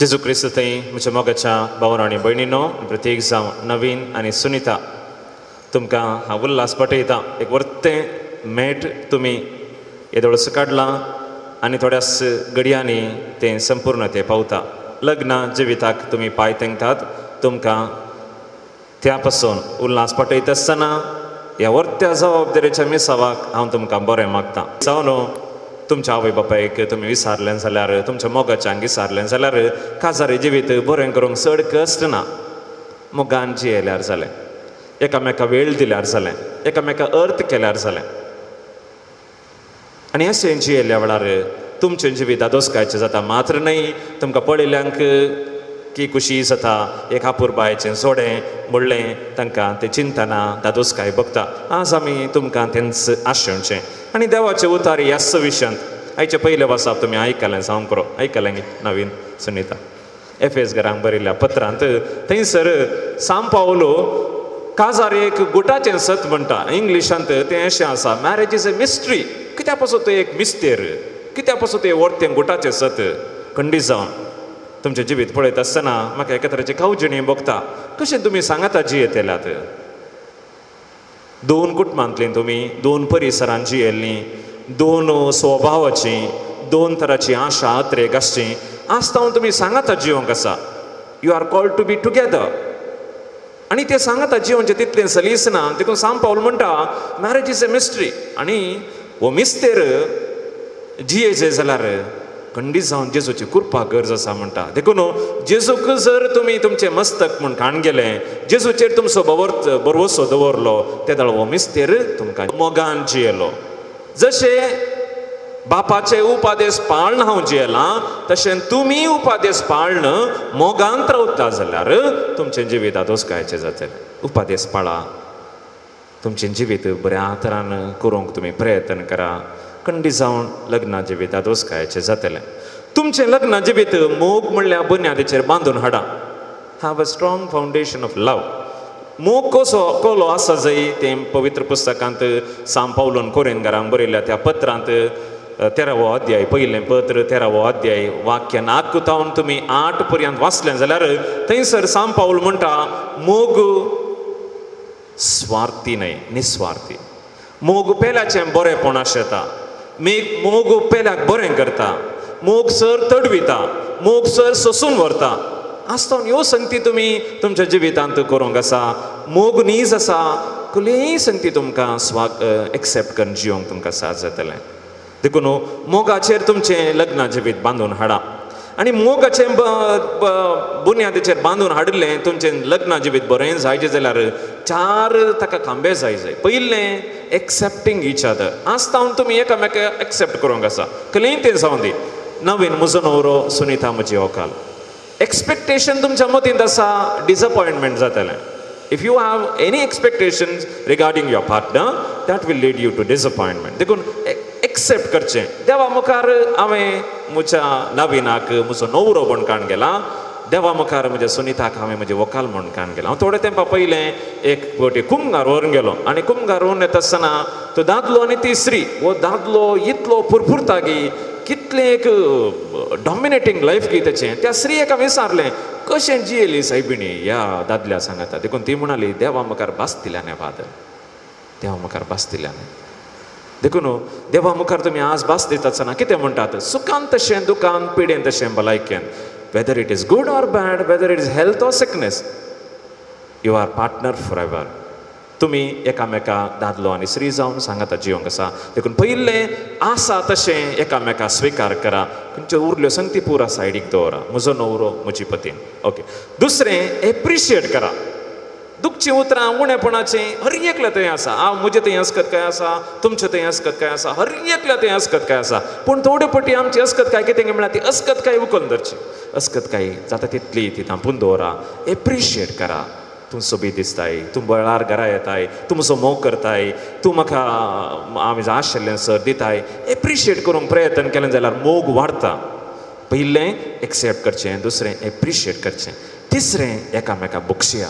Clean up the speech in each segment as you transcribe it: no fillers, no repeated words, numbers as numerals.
जेजू क्रिस्त थंय म्हज्या मोगाच्या भावांनो आनी भयणींनो, प्रत्येक जावं नवीन आनी सुनीता तुमकां हांव उल्हास पटयतां. एक वर्तें मेट तुमी येदोळस काडलां आनी थोड्याच घडयांनी तें संपूर्णते पावता. लग्न जिविताक तुमी पांय तेंकतात. तुमकां त्या पासून उल्हास पटयता आसतना ह्या वर्त्या जबाबदारेच्या मिसावाक हांव तुमकां बरें मागतां. जावन तुमच्या आवय बापायक तुमी विसारलें जाल्यार, तुमच्या मोगाच्यांक विसारलें जाल्यार काजारी जिवीत बरें करूंक चड कश्ट ना. मोगान जियेल्यार जालें, एकामेका वेळ दिल्यार जालें, एकामेका अर्थ केल्यार जालें. आनी अशें जियेल्या वेळार तुमचें जिवीत दादोसकायचें जाता. मात्र न्हय, तुमकां पळयल्यांक की खुशी जाता. एक आपूर बायचें सोडें म्हणलें तांकां तें चिंतना दादोसकाय भोगता. आज आमी तुमकां तेंच आशेवचें आनी देवाचें उतार ह्याच विशयांत आयचे पयले वर्साक तुमी आयकलें जावं करो आयकलें नवीन सुनीता एफेस घरांक बरयल्ल्या पत्रांत. थंयसर सांत पावलो काजारेक गुटाचें सत म्हणटा. इंग्लिशांत तें अशें आसा, मॅरेज इज अ मिस्ट्री. कित्या पासून तें एक मिस्तेर, कित्या पासून तें वर्तें गुटाचें सत. खंडीत जावन तुमचें जिवीत पळयता आसतना म्हाका एका तरेची कावजिणी भोगता. कशें तुमी सांगाता जियेतेल्यात. दोन कुटुंबांतलीं तुमी दोन परिसरांत जियेल्लीं, दोन स्वभावाचीं, दोन तरांची आशा अत्रेक आसची. आसतावन तुमी सांगाता जिवंक आसा. You are called to be together. आनी तें सांगाता जिवनचें तितलें सलीस ना. देखून सांत पावल म्हणटा मॅरेज इज अ मिस्ट्री. आनी हो मिस्तेर जियेचें जाल्यार खंडीत जावन जेजूची कृपा गरज आसा म्हणटा. देखून जेजूक जर तुमी तुमचें मस्तक म्हूण काण गेलें, जेजूचेर तुमचो भरवोसो दवरलो, ते दाळ हो मिस्तेर तुमकां मोगान जियेलो. जशें बापाचे उपादेश पाळन हांव जियेलां, तशें तुमी उपादेश पाळन मोगांत रावता जाल्यार तुमचें जिवीत दादोसकायचें जातलें. उपादेश पाळा, तुमचें जिवीत बऱ्या तरान करूंक तुमी प्रयत्न करा. खंडीत जावन लग्ना जिवीत दादोसकायचें जातलें. तुमचें लग्ना जिवीत मोग म्हणल्या बुन्यादीचेर बांदून हाडा. Have a strong foundation of love. मोग कोलो आसा जंय तें पवित्र पुस्तकांत सांत पावलोन कोरिंथकारांक बरयल्या त्या पत्रांत 13वो अध्याय, पयलें पत्र 13वो अध्याय वाक्य 9 कुतावन तुमी 8 पर्यंत वाचलें जाल्यार थंयसर सांत पावल म्हणटा मोग स्वार्थी न्हय, निस्वार्थी. मोग पेल्याचें बरेंपण आशेता. मोग पेल्याक बरें करता. मोग सर तडविता. मोग सर सोसून व्हरता. आसतावन ह्यो संगती तुमी तुमच्या जिवितांत करूंक आसा. मोग नीज आसा, कसलीय संगती तुमकां एक्सेप्ट करून जिवंक तुमकां साथ जातलें. देखून मोगाचेर तुमचें लग्ना जिवीत बांदून हाडा. आनी मोगाचें बुन्यादीचेर बांदून हाडिल्लें तुमचें लग्ना जिवीत बरें जायचें जाल्यार 4 ताका खांबे जाय. पयलें एक्सेप्टींग इच अदर. आसतावन तुमी एकामेका एक्सेप्ट करूंक आसा. कसलेंय तें जावं दी. नवीन म्हजो नवरो, सुनीता म्हजी व्हंकल. एक्सपेक्टेशन तुमच्या मतींत आसा, डिसअपॉयंटमेंट जातलें. If you have any expectations regarding your partner, that will lead you to disappointment. देखून एक्सेप्ट करचें. देवा मुखार हांवें म्हज्या नवीनाक म्हजो नवरो म्हूण काण गेलां. देवा मुखार म्हज्या सुनीताक हांवें म्हजें व्हंकल म्हूण काण गेलां. हांव थोडे तेंपा पयलें एक फावटी कुमगार व्हरून गेलो आनी कुमगार व्हरून येता आसतना तो दादलो आनी ती स्त्री, हो दादलो इतलो पुरपुरता गी, कितलें एक डॉमिनेटींग लायफ गी तेचें. त्या स्त्रियेक हांवें विचारलें कशें जियेली सायबिणी ह्या दादल्या सांगाता. देखून ती म्हणाली देवा मुखार बास्तिल्याने फादर, देवा मुखार बास्तिल्याने. देखून देवा मुखार तुमी आज बास दिता आसतना कितें म्हणटात, सुखान तशें दुखान, पिडेन तशें भलायकेन. Whether it is good or bad, whether it is health or sickness, you are partner forever. तुमी एकामेका दादलो आनी स्त्री जावन सांगाता जिवंक आसा. देखून पयलें आसा तशें एकामेका स्विकार करा. खंयच्यो उरल्यो संगती पुरा सायडीक दवरा. म्हजो नवरो, म्हजी पतीन. ओके. दुसरें एप्रिशिएट करा. दुखची उतरां उणेपणाचें हर एकल्या थंय आसा. हांव म्हजें थंय अस्कत काय आसा, तुमचें थंय अस्कत काय आसा, हर एकल्या थंय अस्कत काय आसा. पूण थोडे पटी आमची अस्कत काय कितें म्हळ्यार ती अस्कत काय उखलून धरची. अस्कत काय जाता तितली ती थांपून दवरा. एप्रिशिएट करा. तूं सोबीत दिसताय, तूं बळार घरा येताय, तूं म्हजो मोग करताय, तूं म्हाका हांवें जाय आशिल्लें सर दिताय. एप्रिशिएट करूंक प्रयत्न केलें जाल्यार मोग वाडटा. पयलें एक्सेप्ट करचें, दुसरें एप्रिशिएट करचें, तिसरें एकामेका बक्षिया.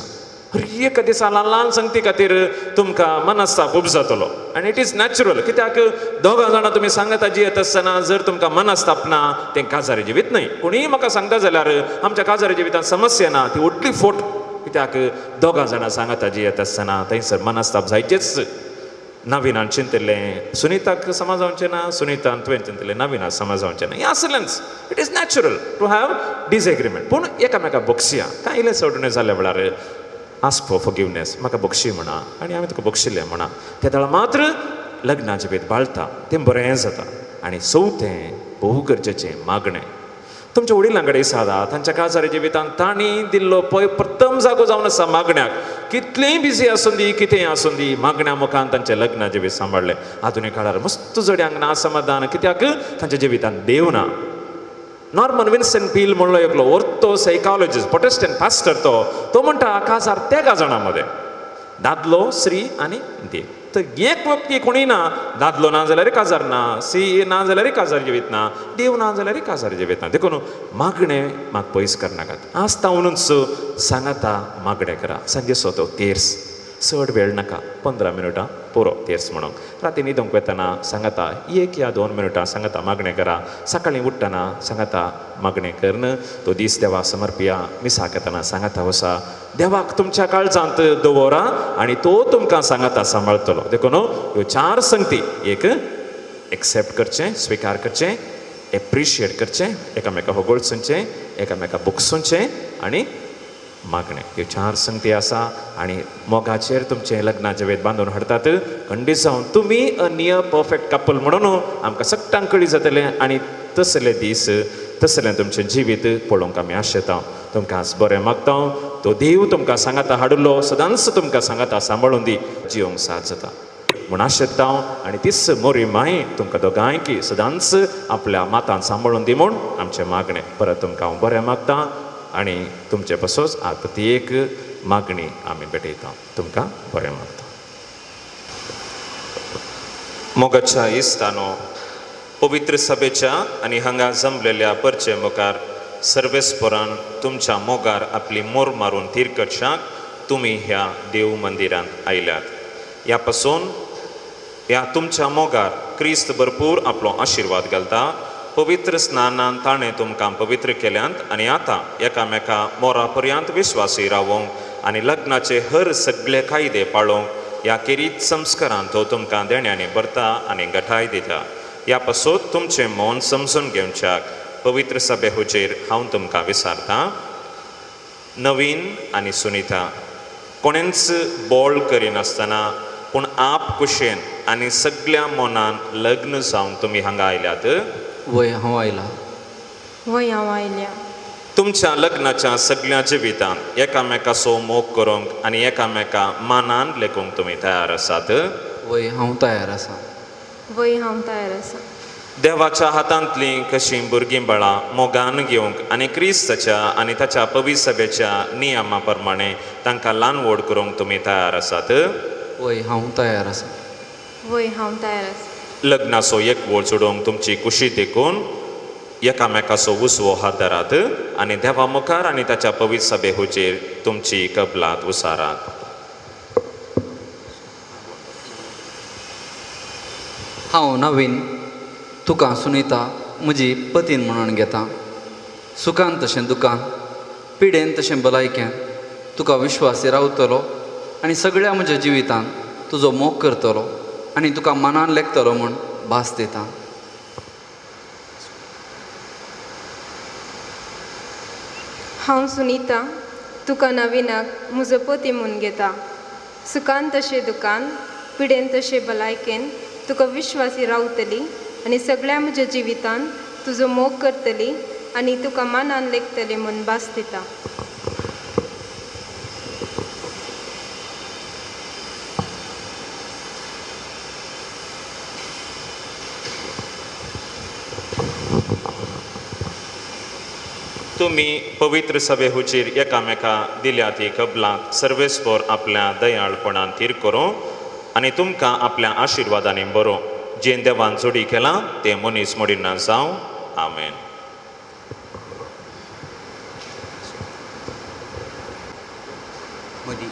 एका दिसा ल्हान संगती खातीर तुमकां मनस्ताप उपजतलो आनी इट इज नॅचरल. कित्याक दोगां जाणां तुमी सांगता जियेत आसतना जर तुमकां मनस्ताप ना तें काजारी जिवीत न्हय. कोणीय म्हाका सांगता जाल्यार आमच्या काजारी जिवितांत समस्या ना, ती व्हडली फोट. कित्याक दोगां जाणां सांगता जियेत आसतना थंयसर मनस्ताप जायचेच. नवीनान चिंतलें सुनीताक समजावचें ना, सुनीतान तुवें चिंतलें नवीनाक समजावचें ना. हें आसलेंच. It is natural to have disagreement. पूण एकामेकाक बक्षया. कांय इल्लें सोडून जाल्या वेळार आस्क फॉर फॉरगिवनेस, म्हाका बक्षी म्हणा आनी हांवें तुका बक्षिल्लें म्हणा. त्या वेळार मात्र लग्नाचें भेद बाळटा, तें बरें जाता. आनी चवथें भोव गरजेचें मागणें. तुमच्या वडिलां कडेन सादा तांच्या काजारी जिवितांत तांणी दिल्लो पळय प्रथम जागो जावन आसा मागण्याक. कितलेंय बिजी आसूं दी, कितेंय आसूं दी, मागण्या मुखान तांचें लग्न जिवीत सांबाळलें. आधुनीक काळार मस्त जड्यांक ना समाधान. कित्याक तांच्या जिवितांत देव ना. नॉर्मन विन्सेंट पील म्हणलो एकलो ऑर्थो सायकॉलॉजिस्ट प्रोटेस्टंट पास्टर तो म्हणटा काजार तेगा जाणां मदें दादलो, स्त्री आनी देव. तर एक व्यक्ती कोणी ना, दादलो ना जाल्यार काजार ना, स्त्री ना जाल्यार काजार जिवीत ना, देव ना जाल्यार काजार जिवीत ना. देखून मागणें म्हाका पयस करनाकात. आसता म्हणूनच सांगाता मागणें करा. सांजे सोतो तेर्स, चड वेळ नाका, 15 मिनटां पुरो तेर्स म्हणून. राती न्हिदूंक वेतना सांगाता 1 या 2 मिनटां सांगाता मागणें करा. सकाळीं उठ्ठना सांगाता मागणें करन. तो दीस देवाक समर्पया. मिसाक येतना सांगाता वसा देवाक तुमच्या काळजांत दवरा आनी तो तुमकां सांगाता सांबाळटलो. देखून ह्यो 4 संगती, एक एक्सेप्ट करचें, स्विकार करचें, एप्रिशिएट करचें, एकामेका होगोळचें, एकामेका बुकसूचें आनी मागणें. ह्यो 4 संगती आसा आनी मोगाचेर तुमचें लग्नाचें वेद बांदून हाडटात. खंडीत जावन तुमी अ नियर परफेक्ट कपल म्हणून आमकां सगळ्यांक कळी जातलें आनी तसले दीस तसलें तुमचें जिवीत पळोवंक आमी आशेता. तुमकां बरें मागता. तो देव तुमकां सांगाता हाडलो सदांच तुमकां सांगाता सांबाळून दी, जिवंक साथ जाता म्हूण आशेता. आनी तीच मोरी माय तुमकां दोगांयकी सदांच आपल्या मातान सांबाळून दी म्हूण आमचें मागणें. परत तुमकां हांव बरें मागता आनी तुमचे पासून आतां एक मागणी आमी भेटयता. तुमकां बरें मागता. मोगाच्या इस्तानो, पवित्र सभेच्या आनी हांगा जमलेल्या परचे मुखार सर्वेस्परान तुमच्या मोगार आपली मोर मारून तिरकटशाक तुमी ह्या देव मंदिरांत आयल्यात. ह्या पासून ह्या तुमच्या मोगार क्रिस्त भरपूर आपलो आशिर्वाद घालता. पवित्र स्नानान ताणें तुमकां पवित्र केल्यांत आनी आतां एकामेका मोरा पर्यंत विश्वासी रावोंक आनी लग्नाचे हर सगळे कायदे पाळोवंक ह्या किरीत संस्कारान तो तुमकां देण्यांनी भरता आनी घटाय दिता. ह्या पासून तुमचें मौन समजून घेवच्याक पवित्र सभे हुजेर हांव तुमकां विचारता. नवीन आनी सुनीता, कोणेंच बोळ करिनासतना पूण आप कुशेन आनी सगळ्या मनान लग्न जावन तुमी हांगा आयल्यात. वय हांव आयला. वय हांव आयल्या. तुमच्या लग्नाच्या सगळ्या जिवितांत एकामेकाचो मोग करूंक आनी एकामेका मानान लेखूंक तुमी तयार आसात. वय हांव तयार आसा. वय हांव तयार आसा. देवाच्या हातांतलीं कशीं भुरगीं बाळां मोगान घेवंक आनी क्रिस्ताच्या आनी ताच्या पवित्र सभेच्या नियमा प्रमाणें तांकां ल्हान व्हड करूंक तुमी तयार आसात. वय हांव तयार आसा. वय हांव तयार आसा. लग्नाचो एक व्हड सोडूंक तुमची खुशी देखून एकामेकाचो उसवो हात धरात आनी देवा मुखार आनी ताच्या पवित्र सभे हुजेर तुमची कबलात उसारात. हांव नवीन तुका सुनीता म्हजी पतीन म्हणून घेता. सुखान तशें दुखान, पिडेन तशें भलायकेन तुका विश्वासी रावतलो आनी सगळ्या म्हज्या जिवितान तुजो मोग करतलो आनी तुका मनान लेखतलो म्हूण भास दिता. हांव सुनीता तुका नविनाक म्हजो पती म्हूण घेता. सुखान तशें दुखान, पिडेन तशें भलायकेन तुका विश्वासी रावतली आनी सगळ्या म्हज्या जिवितान तुजो मोग करतली आनी तुका मनान लेखतली म्हूण भास दिता. तुमी पवित्र सभे हुजेर एकामेका दिल्या ती कबलात सर्वेस्पर आपल्या दयाळपणान तीर करूं आनी तुमकां आपल्या आशिर्वादांनी बरो जें देवान जोडी केलां तें मनीस मोडिना जावं. आमेन. मुदी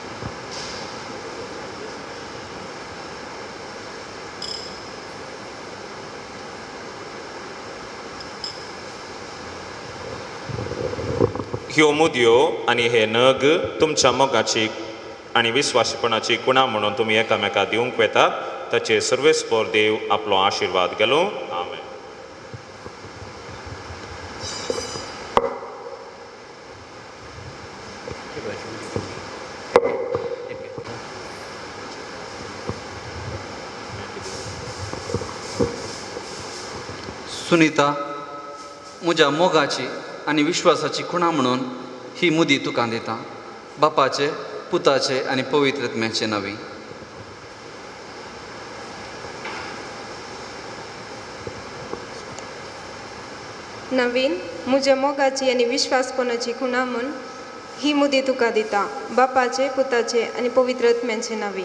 ह्यो मुदयो आनी हे नग तुमच्या मोगाची आनी विस्वासीपणाची गुणां म्हणून तुमी एकामेकाक दिवंक वेतात ताचे सर्वेस्पर देव आपलो आशिर्वाद गेलो आमेन. सुनीता, म्हज्या मोगाची आनी विश्वासाची खुणा म्हणून ही मुदी तुका दिता, बापाचे, पुताचे आनी पवित्रत्म्याचे नांवी. नवीन म्हज्या मोगाची आनी विश्वासपणाची खुणा म्हूण ही मुदी तुका दिता, बापाचे, पुताचे आनी पवित्र आत्म्याचे नांवी.